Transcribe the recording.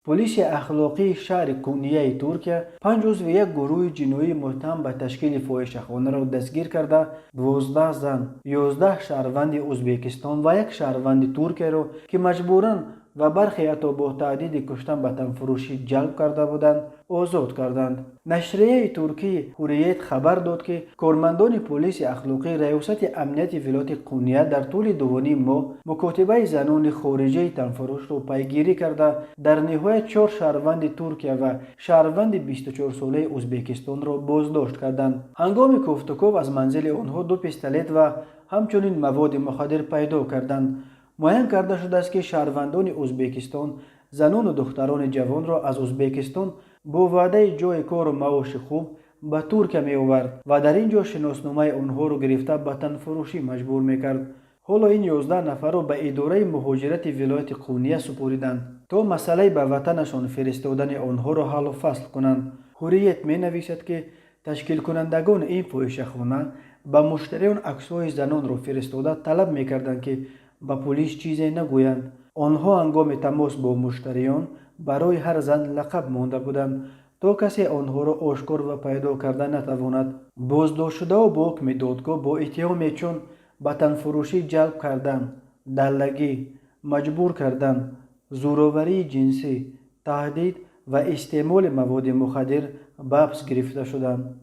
پلیس اخلاقی شهر کونیه ترکیه 5 عضو یک گروه جنایی متهم به تشکیل فاحشه‌خانه را دستگیر کرده 12 زن، 11 شهروند ازبکستان و یک شهروند ترکیه را که مجبوراً و برخی حتی با تهدید کشتن به تنفروشی جلب کرده بودند آزاد کردند. نشریه ترکی هوریت خبر داد که کارمندان پلیس اخلاقی ریاست امنیت ولایت قونیه در طول 2.5 ماه مکاتبه زنان خارجی تنفروش را پیگیری کرده در نهایت 4 شهروند ترکیه و شهروند 24 ساله ازبکستان را بازداشت کردند. هنگام گفتگو از منزل آنها 2 پیستولت و همچنین مواد مخدر پیدا کردند. معین کرده شده است که شهروندان ازبکستان زنان و دختران جوان را از ازبکستان با وعده جای کار و معاش خوب به ترکیه می آورد و در اینجا شناسنامه آنها را گرفته به تنفروشی مجبور می کرد. حالا این 11 نفر را به اداره مهاجرت ولایت قونیه سپردند تا مسئله به وطنشان فرستادن آنها را حل و فصل کنند. هوریت می نویسد که تشکیل کنندگان این فاحشه‌خانه به مشتریان عکس‌های زنان را فرستاده طلب می کردند که به پلیس چیزی نگویند. آنها هنگام تماس با مشتریان برای هر زن لقب مانده بودند تا کسی آنها را آشکار و پیدا کرده نتواند. بازداشت شده و با حکم دادگاه با اتهامی چون به تنفروشی جلب کردن، دلگی، مجبور کردن، زورآوری جنسی، تهدید و استعمال مواد مخدر به حبس گرفته شدند.